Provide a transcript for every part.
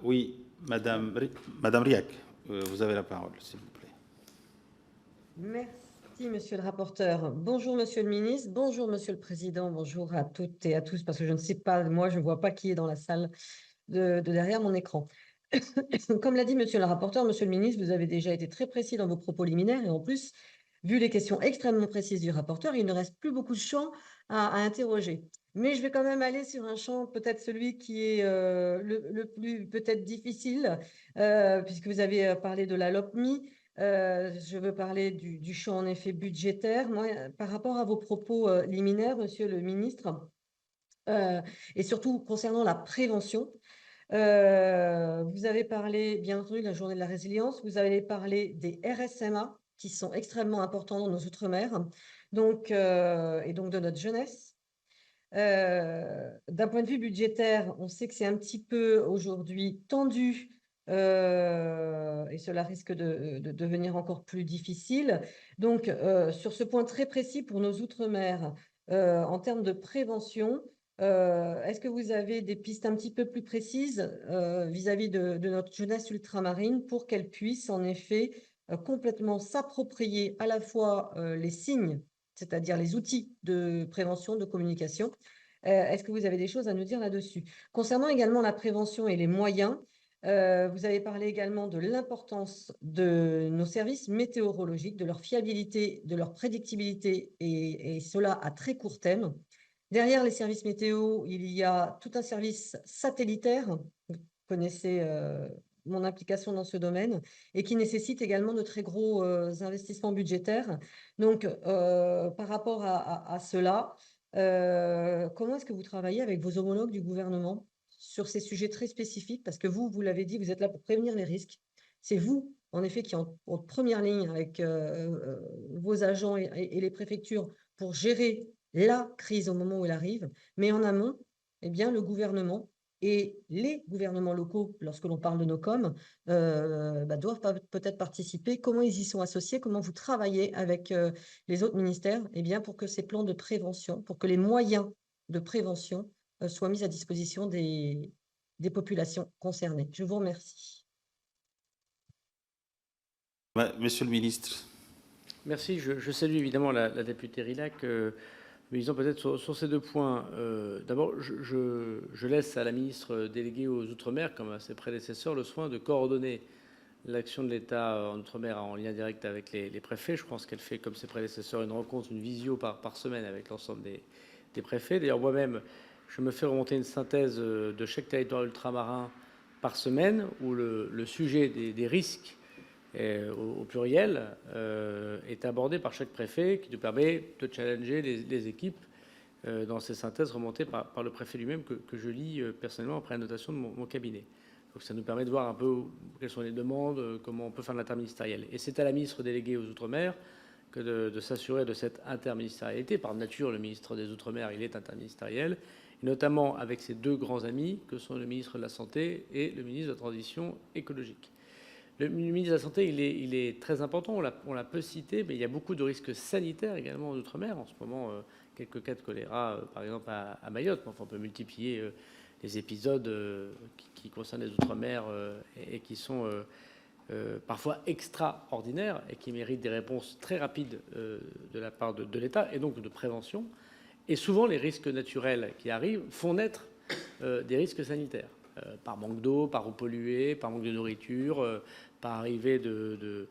Oui, Madame Riac, vous avez la parole, s'il vous plaît. Merci, monsieur le rapporteur. Bonjour, monsieur le ministre. Bonjour, monsieur le président. Bonjour à toutes et à tous, parce que je ne sais pas, moi, je ne vois pas qui est dans la salle de derrière mon écran. Comme l'a dit monsieur le rapporteur, monsieur le ministre, vous avez déjà été très précis dans vos propos liminaires et en plus, vu les questions extrêmement précises du rapporteur, il ne reste plus beaucoup de champs à interroger. Mais je vais quand même aller sur un champ, peut-être celui qui est le plus peut-être difficile, puisque vous avez parlé de la LOPMI. Je veux parler du champ en effet budgétaire. Moi, par rapport à vos propos liminaires, monsieur le ministre, et surtout concernant la prévention, vous avez parlé, bien entendu, de la journée de la résilience. Vous avez parlé des RSMA, qui sont extrêmement importants dans nos outre-mer, et donc de notre jeunesse. D'un point de vue budgétaire, on sait que c'est un petit peu aujourd'hui tendu et cela risque de devenir encore plus difficile. Donc, sur ce point très précis pour nos outre-mer, en termes de prévention, est-ce que vous avez des pistes un petit peu plus précises vis-à-vis de notre jeunesse ultramarine pour qu'elle puisse en effet complètement s'approprier à la fois les signes, c'est-à-dire les outils de prévention, de communication. Est-ce que vous avez des choses à nous dire là-dessus? Concernant également la prévention et les moyens, vous avez parlé également de l'importance de nos services météorologiques, de leur fiabilité, de leur prédictibilité, et cela à très court terme. Derrière les services météo, il y a tout un service satellitaire. Vous connaissez mon implication dans ce domaine et qui nécessite également de très gros investissements budgétaires. Donc, par rapport à cela, comment est-ce que vous travaillez avec vos homologues du gouvernement sur ces sujets très spécifiques? Parce que vous l'avez dit, vous êtes là pour prévenir les risques. C'est vous, en effet, qui êtes en première ligne avec vos agents et les préfectures pour gérer la crise au moment où elle arrive. Mais en amont, eh bien, le gouvernement et les gouvernements locaux, lorsque l'on parle de nos coms, doivent peut-être participer. Comment ils y sont associés? Comment vous travaillez avec les autres ministères, eh bien, pour que ces plans de prévention, pour que les moyens de prévention soient mis à disposition des populations concernées? Je vous remercie. Monsieur le ministre. Merci. Je salue évidemment la députée Rilhac. Mais disons peut-être sur ces deux points. D'abord, je laisse à la ministre déléguée aux Outre-mer, comme à ses prédécesseurs, le soin de coordonner l'action de l'État en Outre-mer en lien direct avec les préfets. Je pense qu'elle fait, comme ses prédécesseurs, une rencontre, une visio par semaine avec l'ensemble des préfets. D'ailleurs, moi-même, je me fais remonter une synthèse de chaque territoire ultramarin par semaine, où le sujet des risques au pluriel, est abordé par chaque préfet, qui nous permet de challenger les équipes dans ces synthèses remontées par le préfet lui-même, que je lis personnellement après annotation de mon cabinet. Donc ça nous permet de voir un peu quelles sont les demandes, comment on peut faire de l'interministériel. Et c'est à la ministre déléguée aux Outre-mer que de s'assurer de cette interministérialité. Par nature, le ministre des Outre-mer, il est interministériel, et notamment avec ses deux grands amis, que sont le ministre de la Santé et le ministre de la Transition écologique. Le ministre de la Santé, il est très important, on l'a peu cité, mais il y a beaucoup de risques sanitaires également en Outre-mer. En ce moment, quelques cas de choléra, par exemple, à Mayotte. Enfin, on peut multiplier les épisodes qui concernent les Outre-mer et qui sont parfois extraordinaires et qui méritent des réponses très rapides de la part de l'État et donc de prévention. Et souvent, les risques naturels qui arrivent font naître des risques sanitaires. Par manque d'eau, par eau polluée, par manque de nourriture, par arrivée de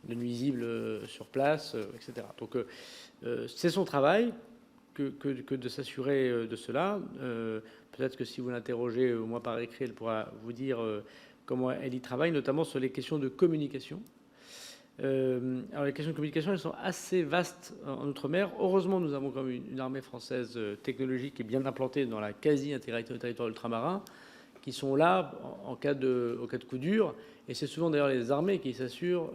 nuisibles sur place, etc. Donc c'est son travail que de s'assurer de cela. Peut-être que si vous l'interrogez, moi par écrit, elle pourra vous dire comment elle y travaille, notamment sur les questions de communication. Alors les questions de communication, elles sont assez vastes en Outre-mer. Heureusement, nous avons quand même une armée française technologique et bien implantée dans la quasi-intégralité du territoire ultramarin, qui sont là au cas de coup dur. Et c'est souvent d'ailleurs les armées qui s'assurent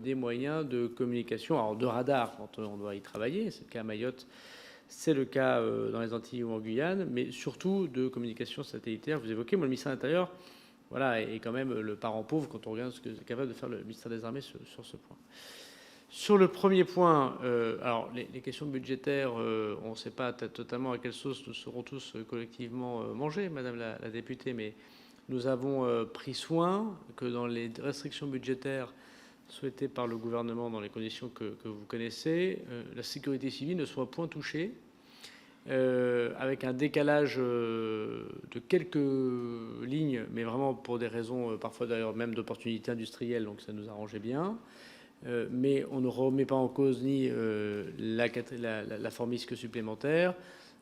des moyens de communication, alors de radar quand on doit y travailler, c'est le cas à Mayotte, c'est le cas dans les Antilles ou en Guyane, mais surtout de communication satellitaire. Vous évoquez, moi, le ministère de l'Intérieur, voilà, et quand même le parent pauvre quand on regarde ce que est capable de faire le ministère des Armées sur ce point. Sur le premier point, alors les questions budgétaires, on ne sait pas totalement à quelle sauce nous serons tous collectivement mangés, Madame la députée, mais nous avons pris soin que dans les restrictions budgétaires souhaitées par le gouvernement dans les conditions que vous connaissez, la sécurité civile ne soit point touchée, avec un décalage de quelques lignes, mais vraiment pour des raisons parfois d'ailleurs même d'opportunités industrielles, donc ça nous arrangeait bien. Mais on ne remet pas en cause ni la formisque supplémentaire,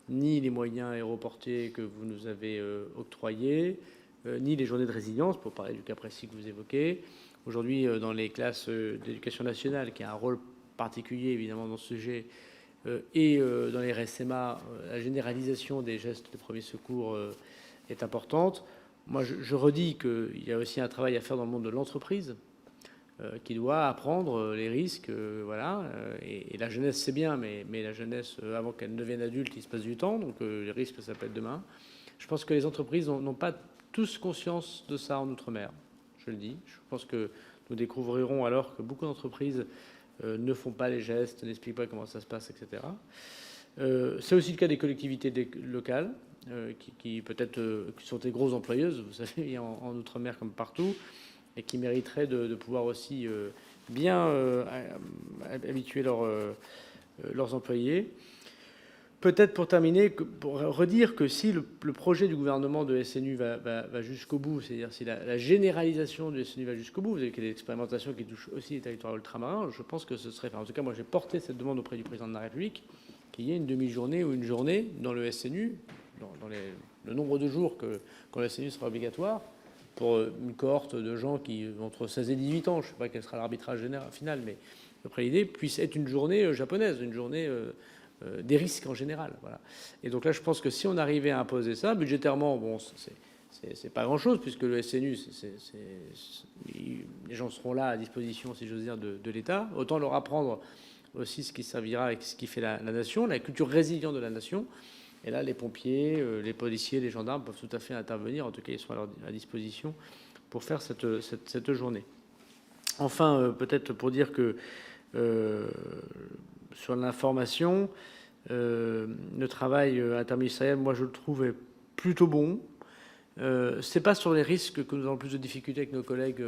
ni les moyens aéroportés que vous nous avez octroyés, ni les journées de résilience, pour parler du cas précis que vous évoquez. Aujourd'hui, dans les classes d'éducation nationale, qui a un rôle particulier évidemment dans ce sujet, et dans les RSMA, la généralisation des gestes de premier secours est importante. Moi, je redis qu'il y a aussi un travail à faire dans le monde de l'entreprise, qui doit apprendre les risques, voilà. Et la jeunesse, c'est bien, mais la jeunesse, avant qu'elle ne devienne adulte, il se passe du temps, donc les risques, ça peut être demain. Je pense que les entreprises n'ont pas tous conscience de ça en Outre-mer, je le dis. Je pense que nous découvrirons alors que beaucoup d'entreprises ne font pas les gestes, n'expliquent pas comment ça se passe, etc. C'est aussi le cas des collectivités locales, qui peut-être qui sont des grosses employeuses, vous savez, en Outre-mer comme partout, et qui mériteraient de pouvoir aussi bien habituer leurs employés. Peut-être pour terminer, pour redire que si le projet du gouvernement de SNU va jusqu'au bout, c'est-à-dire si la généralisation du SNU va jusqu'au bout, vous avez des expérimentations qui touchent aussi les territoires ultramarins, je pense que ce serait, enfin, en tout cas moi j'ai porté cette demande auprès du président de la République, qu'il y ait une demi-journée ou une journée dans le SNU, dans le nombre de jours quand le SNU sera obligatoire, pour une cohorte de gens qui entre 16 et 18 ans, je ne sais pas quel sera l'arbitrage final, mais après l'idée, puisse être une journée japonaise, une journée des risques en général. Voilà. Et donc là, je pense que si on arrivait à imposer ça, budgétairement, bon, c'est pas grand-chose, puisque le SNU, les gens seront là à disposition, si j'ose dire, de l'État. Autant leur apprendre aussi ce qui servira et ce qui fait la nation, la culture résiliente de la nation. Et là, les pompiers, les policiers, les gendarmes peuvent tout à fait intervenir. En tout cas, ils sont à leur disposition pour faire cette journée. Enfin, peut-être pour dire que sur l'information, le travail interministériel, moi, je le trouve est plutôt bon. C'est pas sur les risques que nous avons plus de difficultés avec nos collègues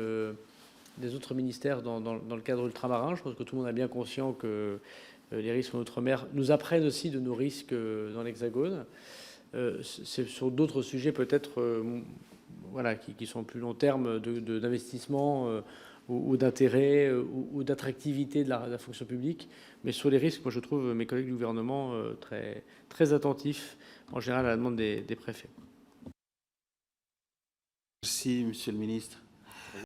des autres ministères dans le cadre ultramarin. Je pense que tout le monde a bien conscient que les risques en Outre-mer nous apprennent aussi de nos risques dans l'Hexagone. C'est sur d'autres sujets peut-être voilà, qui sont plus long terme d'investissement ou d'intérêt ou d'attractivité de la fonction publique. Mais sur les risques, moi je trouve mes collègues du gouvernement très, très attentifs en général à la demande des préfets. Merci, Monsieur le Ministre.